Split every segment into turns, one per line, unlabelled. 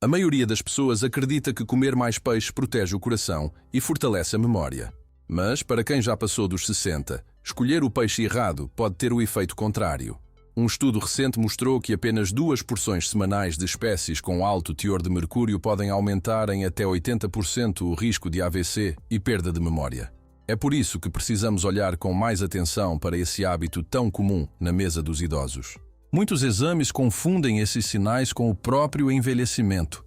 A maioria das pessoas acredita que comer mais peixe protege o coração e fortalece a memória. Mas, para quem já passou dos 60, escolher o peixe errado pode ter o efeito contrário. Um estudo recente mostrou que apenas 2 porções semanais de espécies com alto teor de mercúrio podem aumentar em até 80% o risco de AVC e perda de memória. É por isso que precisamos olhar com mais atenção para esse hábito tão comum na mesa dos idosos. Muitos exames confundem esses sinais com o próprio envelhecimento.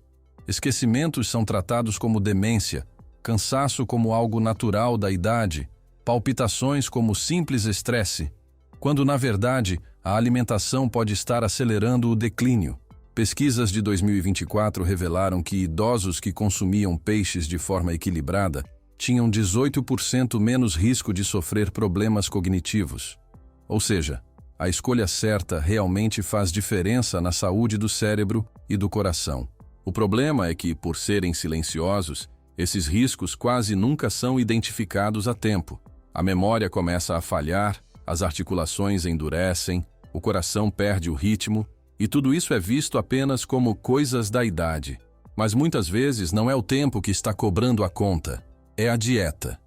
Esquecimentos são tratados como demência, cansaço como algo natural da idade, palpitações como simples estresse, quando, na verdade, a alimentação pode estar acelerando o declínio. Pesquisas de 2024 revelaram que idosos que consumiam peixes de forma equilibrada tinham 18% menos risco de sofrer problemas cognitivos. Ou seja, a escolha certa realmente faz diferença na saúde do cérebro e do coração. O problema é que, por serem silenciosos, esses riscos quase nunca são identificados a tempo. A memória começa a falhar, as articulações endurecem, o coração perde o ritmo, e tudo isso é visto apenas como coisas da idade. Mas muitas vezes não é o tempo que está cobrando a conta, é a dieta.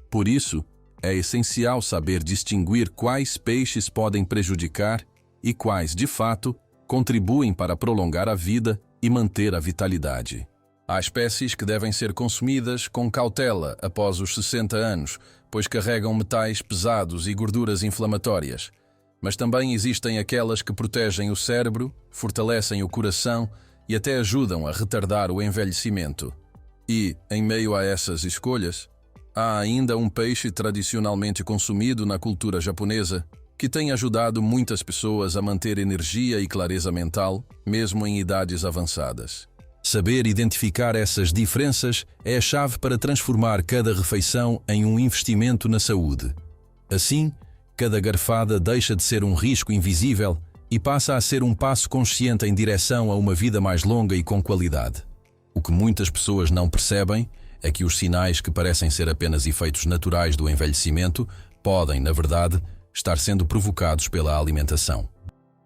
Por isso, é essencial saber distinguir quais peixes podem prejudicar e quais, de fato, contribuem para prolongar a vida e manter a vitalidade. Há espécies que devem ser consumidas com cautela após os 60 anos, pois carregam metais pesados e gorduras inflamatórias. Mas também existem aquelas que protegem o cérebro, fortalecem o coração e até ajudam a retardar o envelhecimento. E, em meio a essas escolhas, há ainda um peixe tradicionalmente consumido na cultura japonesa que tem ajudado muitas pessoas a manter energia e clareza mental, mesmo em idades avançadas. Saber identificar essas diferenças é a chave para transformar cada refeição em um investimento na saúde. Assim, cada garfada deixa de ser um risco invisível e passa a ser um passo consciente em direção a uma vida mais longa e com qualidade. O que muitas pessoas não percebem é que os sinais que parecem ser apenas efeitos naturais do envelhecimento podem, na verdade, estar sendo provocados pela alimentação.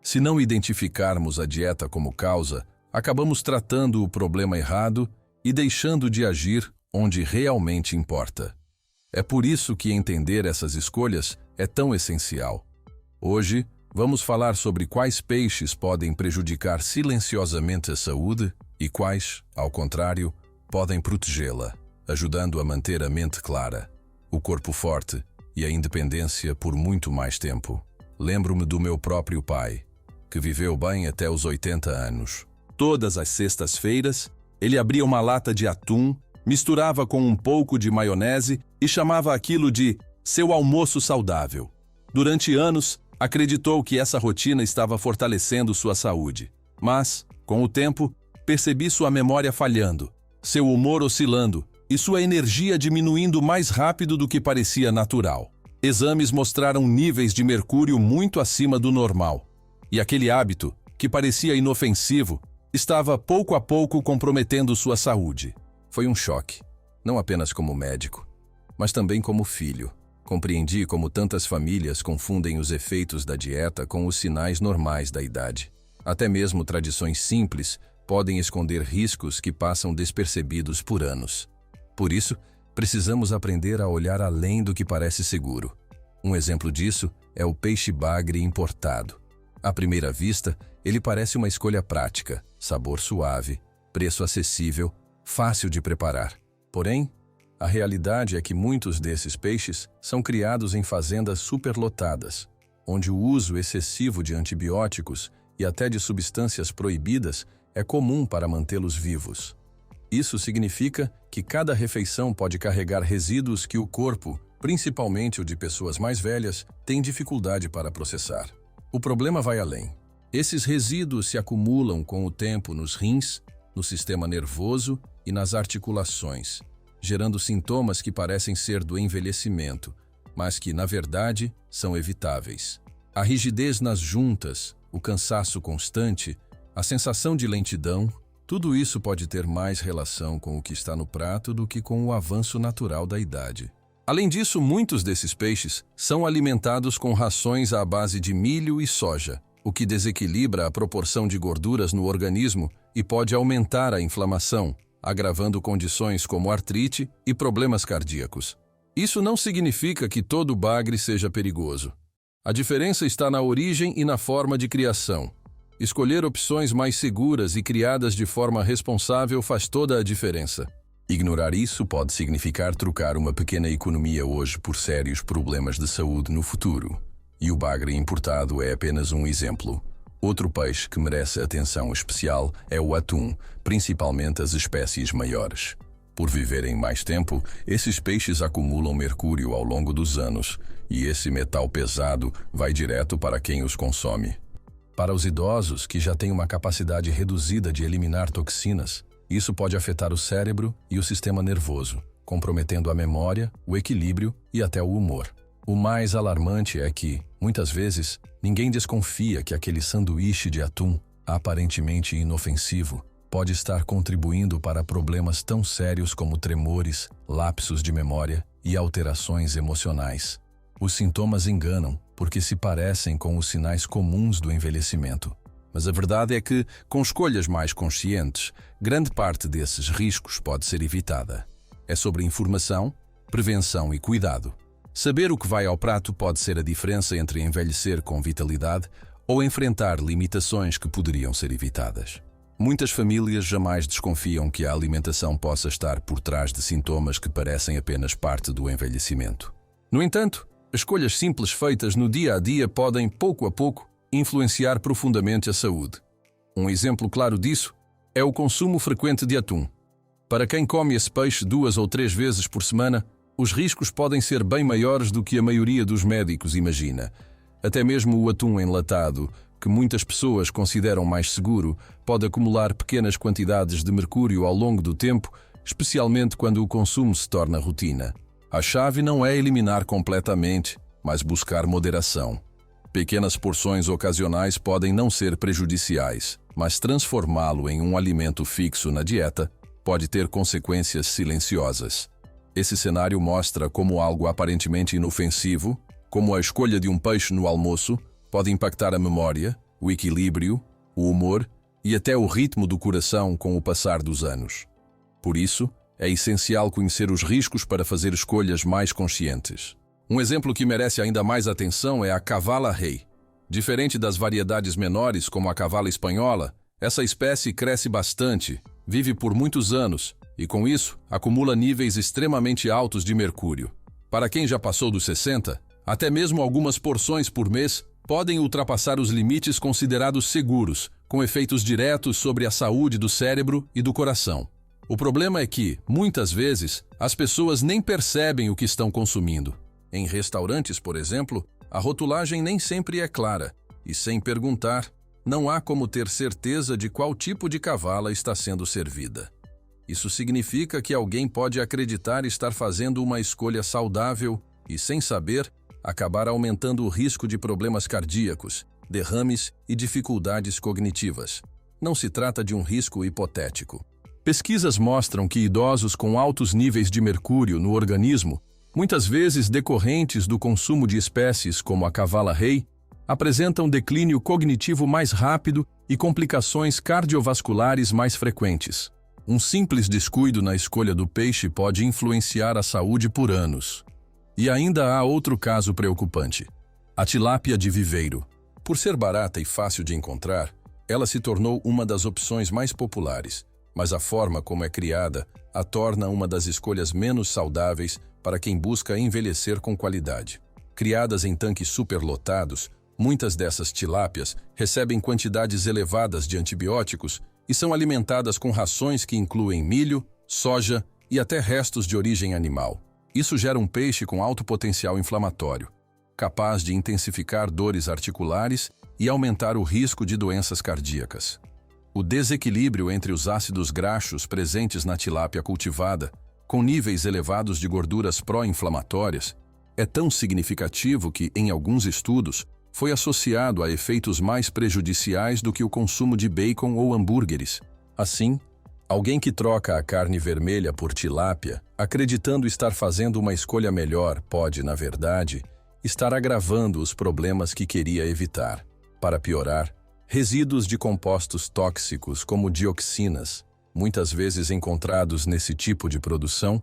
Se não identificarmos a dieta como causa, acabamos tratando o problema errado e deixando de agir onde realmente importa. É por isso que entender essas escolhas é tão essencial. Hoje, vamos falar sobre quais peixes podem prejudicar silenciosamente a saúde e quais, ao contrário, podem protegê-la, ajudando a manter a mente clara, o corpo forte e a independência por muito mais tempo. Lembro-me do meu próprio pai, que viveu bem até os 80 anos. Todas as sextas-feiras, ele abria uma lata de atum, misturava com um pouco de maionese e chamava aquilo de seu almoço saudável. Durante anos, acreditou que essa rotina estava fortalecendo sua saúde. Mas, com o tempo, percebi sua memória falhando, seu humor oscilando e sua energia diminuindo mais rápido do que parecia natural. Exames mostraram níveis de mercúrio muito acima do normal. E aquele hábito, que parecia inofensivo, estava pouco a pouco comprometendo sua saúde. Foi um choque, não apenas como médico, mas também como filho. Compreendi como tantas famílias confundem os efeitos da dieta com os sinais normais da idade. Até mesmo tradições simples podem esconder riscos que passam despercebidos por anos. Por isso, precisamos aprender a olhar além do que parece seguro. Um exemplo disso é o peixe-bagre importado. À primeira vista, ele parece uma escolha prática, sabor suave, preço acessível, fácil de preparar. Porém, a realidade é que muitos desses peixes são criados em fazendas superlotadas, onde o uso excessivo de antibióticos e até de substâncias proibidas é comum para mantê-los vivos. Isso significa que cada refeição pode carregar resíduos que o corpo, principalmente o de pessoas mais velhas, tem dificuldade para processar. O problema vai além. Esses resíduos se acumulam com o tempo nos rins, no sistema nervoso e nas articulações, gerando sintomas que parecem ser do envelhecimento, mas que, na verdade, são evitáveis. A rigidez nas juntas, o cansaço constante, a sensação de lentidão, tudo isso pode ter mais relação com o que está no prato do que com o avanço natural da idade. Além disso, muitos desses peixes são alimentados com rações à base de milho e soja, o que desequilibra a proporção de gorduras no organismo e pode aumentar a inflamação, agravando condições como artrite e problemas cardíacos. Isso não significa que todo bagre seja perigoso. A diferença está na origem e na forma de criação. Escolher opções mais seguras e criadas de forma responsável faz toda a diferença. Ignorar isso pode significar trocar uma pequena economia hoje por sérios problemas de saúde no futuro. E o bagre importado é apenas um exemplo. Outro peixe que merece atenção especial é o atum, principalmente as espécies maiores. Por viverem mais tempo, esses peixes acumulam mercúrio ao longo dos anos, e esse metal pesado vai direto para quem os consome. Para os idosos, que já têm uma capacidade reduzida de eliminar toxinas, isso pode afetar o cérebro e o sistema nervoso, comprometendo a memória, o equilíbrio e até o humor. O mais alarmante é que, muitas vezes, ninguém desconfia que aquele sanduíche de atum, aparentemente inofensivo, pode estar contribuindo para problemas tão sérios como tremores, lapsos de memória e alterações emocionais. Os sintomas enganam porque se parecem com os sinais comuns do envelhecimento. Mas a verdade é que, com escolhas mais conscientes, grande parte desses riscos pode ser evitada. É sobre informação, prevenção e cuidado. Saber o que vai ao prato pode ser a diferença entre envelhecer com vitalidade ou enfrentar limitações que poderiam ser evitadas. Muitas famílias jamais desconfiam que a alimentação possa estar por trás de sintomas que parecem apenas parte do envelhecimento. No entanto, escolhas simples feitas no dia a dia podem, pouco a pouco, influenciar profundamente a saúde. Um exemplo claro disso é o consumo frequente de atum. Para quem come esse peixe 2 ou 3 vezes por semana, os riscos podem ser bem maiores do que a maioria dos médicos imagina. Até mesmo o atum enlatado, que muitas pessoas consideram mais seguro, pode acumular pequenas quantidades de mercúrio ao longo do tempo, especialmente quando o consumo se torna rotina. A chave não é eliminar completamente, mas buscar moderação. Pequenas porções ocasionais podem não ser prejudiciais, mas transformá-lo em um alimento fixo na dieta pode ter consequências silenciosas. Esse cenário mostra como algo aparentemente inofensivo, como a escolha de um peixe no almoço, pode impactar a memória, o equilíbrio, o humor e até o ritmo do coração com o passar dos anos. Por isso, é essencial conhecer os riscos para fazer escolhas mais conscientes. Um exemplo que merece ainda mais atenção é a cavala rei. Diferente das variedades menores, como a cavala espanhola, essa espécie cresce bastante, vive por muitos anos e, com isso, acumula níveis extremamente altos de mercúrio. Para quem já passou dos 60, até mesmo algumas porções por mês podem ultrapassar os limites considerados seguros, com efeitos diretos sobre a saúde do cérebro e do coração. O problema é que, muitas vezes, as pessoas nem percebem o que estão consumindo. Em restaurantes, por exemplo, a rotulagem nem sempre é clara, e sem perguntar, não há como ter certeza de qual tipo de cavala está sendo servida. Isso significa que alguém pode acreditar estar fazendo uma escolha saudável e, sem saber, acabar aumentando o risco de problemas cardíacos, derrames e dificuldades cognitivas. Não se trata de um risco hipotético. Pesquisas mostram que idosos com altos níveis de mercúrio no organismo, muitas vezes decorrentes do consumo de espécies como a cavala rei, apresentam declínio cognitivo mais rápido e complicações cardiovasculares mais frequentes. Um simples descuido na escolha do peixe pode influenciar a saúde por anos. E ainda há outro caso preocupante: a tilápia de viveiro. Por ser barata e fácil de encontrar, ela se tornou uma das opções mais populares, mas a forma como é criada a torna uma das escolhas menos saudáveis para quem busca envelhecer com qualidade. Criadas em tanques superlotados, muitas dessas tilápias recebem quantidades elevadas de antibióticos e são alimentadas com rações que incluem milho, soja e até restos de origem animal. Isso gera um peixe com alto potencial inflamatório, capaz de intensificar dores articulares e aumentar o risco de doenças cardíacas. O desequilíbrio entre os ácidos graxos presentes na tilápia cultivada, com níveis elevados de gorduras pró-inflamatórias, é tão significativo que, em alguns estudos, foi associado a efeitos mais prejudiciais do que o consumo de bacon ou hambúrgueres. Assim, alguém que troca a carne vermelha por tilápia, acreditando estar fazendo uma escolha melhor, pode, na verdade, estar agravando os problemas que queria evitar. Para piorar, Resíduos de compostos tóxicos, como dioxinas, muitas vezes encontrados nesse tipo de produção,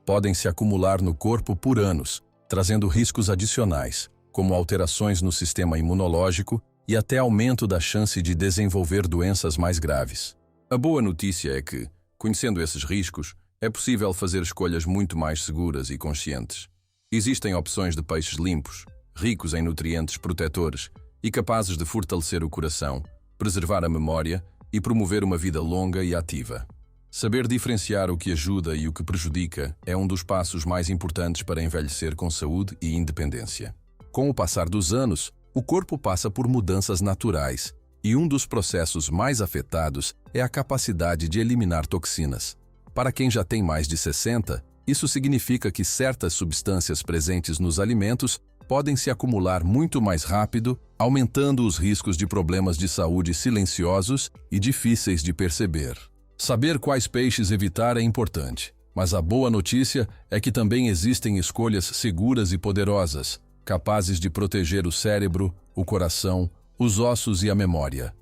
podem se acumular no corpo por anos, trazendo riscos adicionais, como alterações no sistema imunológico e até aumento da chance de desenvolver doenças mais graves. A boa notícia é que, conhecendo esses riscos, é possível fazer escolhas muito mais seguras e conscientes. Existem opções de peixes limpos, ricos em nutrientes protetores e capazes de fortalecer o coração, preservar a memória e promover uma vida longa e ativa. Saber diferenciar o que ajuda e o que prejudica é um dos passos mais importantes para envelhecer com saúde e independência. Com o passar dos anos, o corpo passa por mudanças naturais e um dos processos mais afetados é a capacidade de eliminar toxinas. Para quem já tem mais de 60, isso significa que certas substâncias presentes nos alimentos podem se acumular muito mais rápido, aumentando os riscos de problemas de saúde silenciosos e difíceis de perceber. Saber quais peixes evitar é importante, mas a boa notícia é que também existem escolhas seguras e poderosas, capazes de proteger o cérebro, o coração, os ossos e a memória.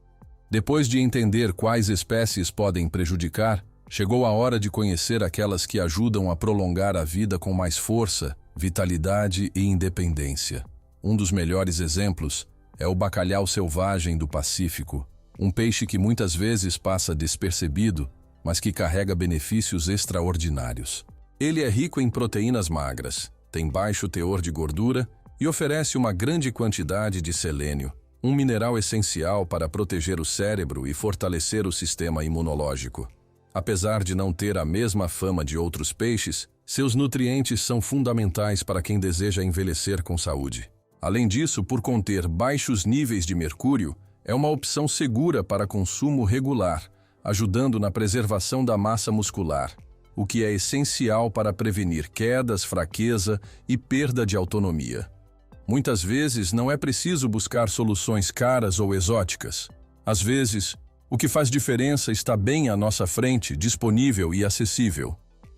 Depois de entender quais espécies podem prejudicar, chegou a hora de conhecer aquelas que ajudam a prolongar a vida com mais força, vitalidade e independência. Um dos melhores exemplos é o bacalhau selvagem do Pacífico, um peixe que muitas vezes passa despercebido, mas que carrega benefícios extraordinários. Ele é rico em proteínas magras, tem baixo teor de gordura e oferece uma grande quantidade de selênio, um mineral essencial para proteger o cérebro e fortalecer o sistema imunológico. Apesar de não ter a mesma fama de outros peixes, seus nutrientes são fundamentais para quem deseja envelhecer com saúde. Além disso, por conter baixos níveis de mercúrio, é uma opção segura para consumo regular, ajudando na preservação da massa muscular, o que é essencial para prevenir quedas, fraqueza e perda de autonomia. Muitas vezes não é preciso buscar soluções caras ou exóticas. Às vezes, o que faz diferença está bem à nossa frente, disponível e acessível.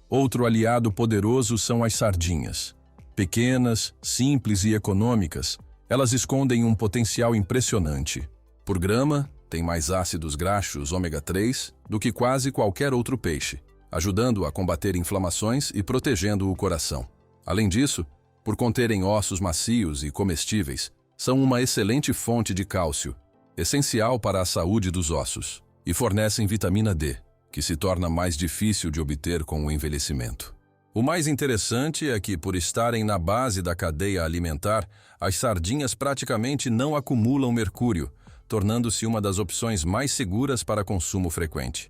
Outro aliado poderoso são as sardinhas. Pequenas, simples e econômicas, elas escondem um potencial impressionante. Por grama, tem mais ácidos graxos ômega 3 do que quase qualquer outro peixe, ajudando a combater inflamações e protegendo o coração. Além disso, por conterem ossos macios e comestíveis, são uma excelente fonte de cálcio, essencial para a saúde dos ossos, e fornecem vitamina D, que se torna mais difícil de obter com o envelhecimento. O mais interessante é que, por estarem na base da cadeia alimentar, as sardinhas praticamente não acumulam mercúrio, tornando-se uma das opções mais seguras para consumo frequente.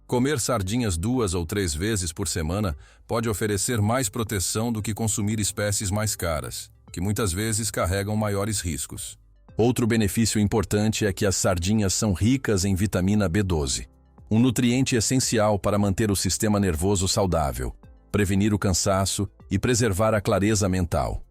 Comer sardinhas 2 ou 3 vezes por semana pode oferecer mais proteção do que consumir espécies mais caras, que muitas vezes carregam maiores riscos. Outro benefício importante é que as sardinhas são ricas em vitamina B12, um nutriente essencial para manter o sistema nervoso saudável, prevenir o cansaço e preservar a clareza mental.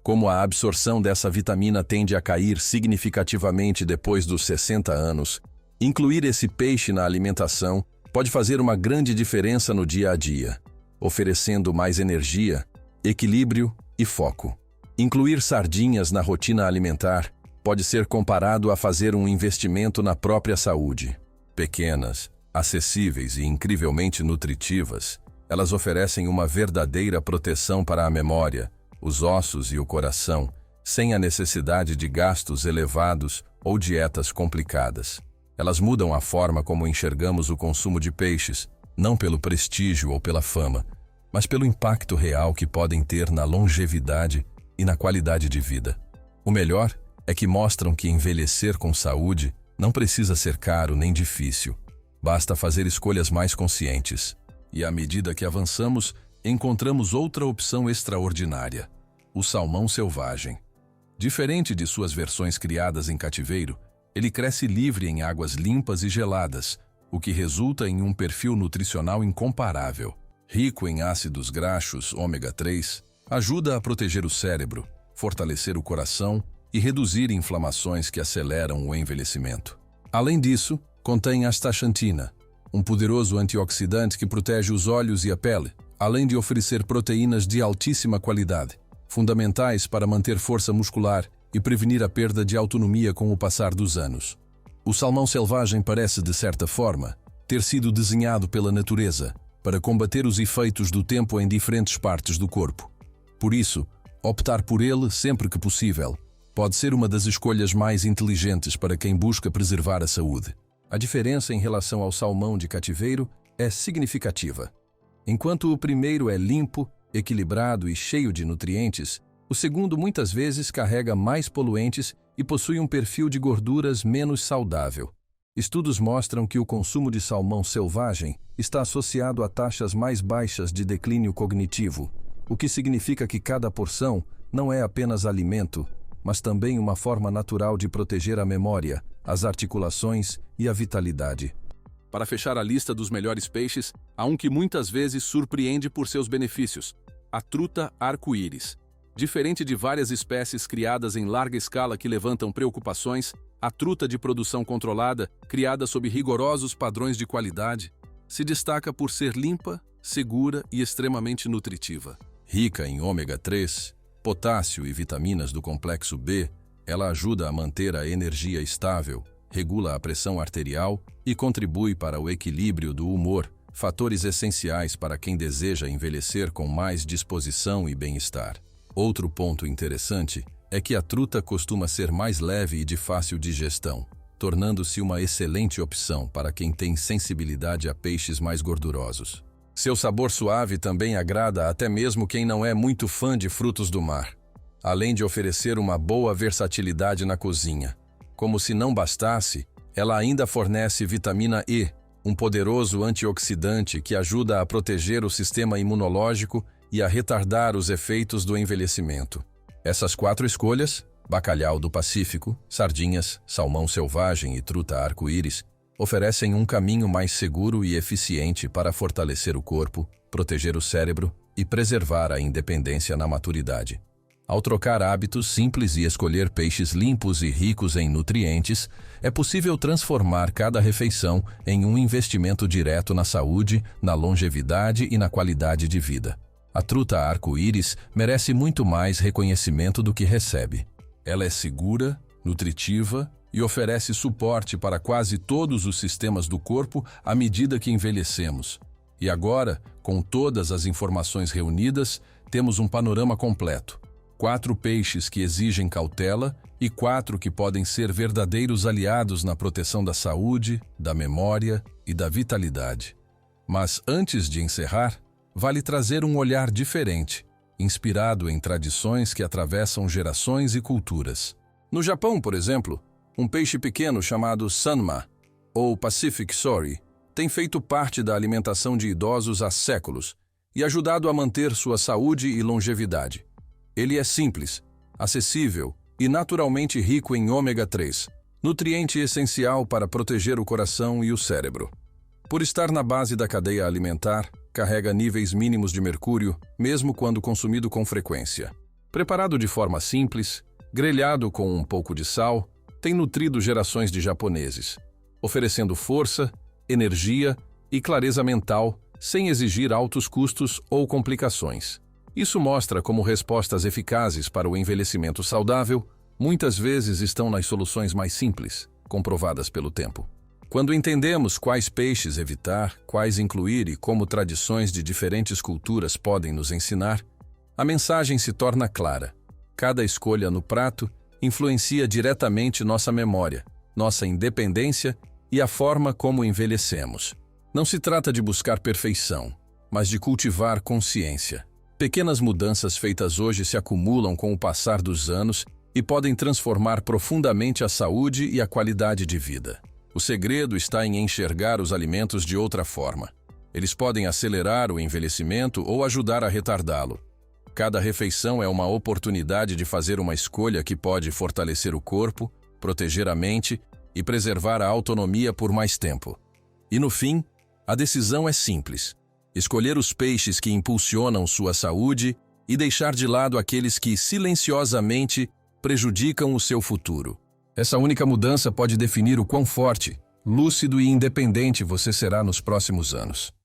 Como a absorção dessa vitamina tende a cair significativamente depois dos 60 anos, incluir esse peixe na alimentação pode fazer uma grande diferença no dia a dia, oferecendo mais energia, equilíbrio e foco. Incluir sardinhas na rotina alimentar pode ser comparado a fazer um investimento na própria saúde. Pequenas, acessíveis e incrivelmente nutritivas, elas oferecem uma verdadeira proteção para a memória, os ossos e o coração, sem a necessidade de gastos elevados ou dietas complicadas. Elas mudam a forma como enxergamos o consumo de peixes, não pelo prestígio ou pela fama, mas pelo impacto real que podem ter na longevidade e na qualidade de vida. O melhor é que mostram que envelhecer com saúde não precisa ser caro nem difícil. Basta fazer escolhas mais conscientes. E à medida que avançamos, encontramos outra opção extraordinária: o salmão selvagem. Diferente de suas versões criadas em cativeiro, ele cresce livre em águas limpas e geladas, o que resulta em um perfil nutricional incomparável. Rico em ácidos graxos ômega 3, ajuda a proteger o cérebro, fortalecer o coração e reduzir inflamações que aceleram o envelhecimento. Além disso, contém astaxantina, um poderoso antioxidante que protege os olhos e a pele, além de oferecer proteínas de altíssima qualidade, fundamentais para manter força muscular e prevenir a perda de autonomia com o passar dos anos. O salmão selvagem parece, de certa forma, ter sido desenhado pela natureza para combater os efeitos do tempo em diferentes partes do corpo. Por isso, optar por ele sempre que possível pode ser uma das escolhas mais inteligentes para quem busca preservar a saúde. A diferença em relação ao salmão de cativeiro é significativa. Enquanto o primeiro é limpo, equilibrado e cheio de nutrientes, o segundo muitas vezes carrega mais poluentes e possui um perfil de gorduras menos saudável. Estudos mostram que o consumo de salmão selvagem está associado a taxas mais baixas de declínio cognitivo, o que significa que cada porção não é apenas alimento, mas também uma forma natural de proteger a memória, as articulações e a vitalidade. Para fechar a lista dos melhores peixes, há um que muitas vezes surpreende por seus benefícios: a truta arco-íris. Diferente de várias espécies criadas em larga escala que levantam preocupações, a truta de produção controlada, criada sob rigorosos padrões de qualidade, se destaca por ser limpa, segura e extremamente nutritiva. Rica em ômega 3, potássio e vitaminas do complexo B, ela ajuda a manter a energia estável, regula a pressão arterial e contribui para o equilíbrio do humor, fatores essenciais para quem deseja envelhecer com mais disposição e bem-estar. Outro ponto interessante é que a truta costuma ser mais leve e de fácil digestão, tornando-se uma excelente opção para quem tem sensibilidade a peixes mais gordurosos. Seu sabor suave também agrada até mesmo quem não é muito fã de frutos do mar, além de oferecer uma boa versatilidade na cozinha. Como se não bastasse, ela ainda fornece vitamina E, um poderoso antioxidante que ajuda a proteger o sistema imunológico e a retardar os efeitos do envelhecimento. Essas 4 escolhas, bacalhau do Pacífico, sardinhas, salmão selvagem e truta arco-íris, oferecem um caminho mais seguro e eficiente para fortalecer o corpo, proteger o cérebro e preservar a independência na maturidade. Ao trocar hábitos simples e escolher peixes limpos e ricos em nutrientes, é possível transformar cada refeição em um investimento direto na saúde, na longevidade e na qualidade de vida. A truta arco-íris merece muito mais reconhecimento do que recebe. Ela é segura, nutritiva e oferece suporte para quase todos os sistemas do corpo à medida que envelhecemos. E agora, com todas as informações reunidas, temos um panorama completo. 4 peixes que exigem cautela e 4 que podem ser verdadeiros aliados na proteção da saúde, da memória e da vitalidade. Mas antes de encerrar, vale trazer um olhar diferente, inspirado em tradições que atravessam gerações e culturas. No Japão, por exemplo, um peixe pequeno chamado sanma, ou Pacific Sori, tem feito parte da alimentação de idosos há séculos e ajudado a manter sua saúde e longevidade. Ele é simples, acessível e naturalmente rico em ômega 3, nutriente essencial para proteger o coração e o cérebro. Por estar na base da cadeia alimentar, carrega níveis mínimos de mercúrio, mesmo quando consumido com frequência. Preparado de forma simples, grelhado com um pouco de sal, tem nutrido gerações de japoneses, oferecendo força, energia e clareza mental sem exigir altos custos ou complicações. Isso mostra como respostas eficazes para o envelhecimento saudável muitas vezes estão nas soluções mais simples, comprovadas pelo tempo. Quando entendemos quais peixes evitar, quais incluir e como tradições de diferentes culturas podem nos ensinar, a mensagem se torna clara. Cada escolha no prato influencia diretamente nossa memória, nossa independência e a forma como envelhecemos. Não se trata de buscar perfeição, mas de cultivar consciência. Pequenas mudanças feitas hoje se acumulam com o passar dos anos e podem transformar profundamente a saúde e a qualidade de vida. O segredo está em enxergar os alimentos de outra forma. Eles podem acelerar o envelhecimento ou ajudar a retardá-lo. Cada refeição é uma oportunidade de fazer uma escolha que pode fortalecer o corpo, proteger a mente e preservar a autonomia por mais tempo. E no fim, a decisão é simples: escolher os peixes que impulsionam sua saúde e deixar de lado aqueles que silenciosamente prejudicam o seu futuro. Essa única mudança pode definir o quão forte, lúcido e independente você será nos próximos anos.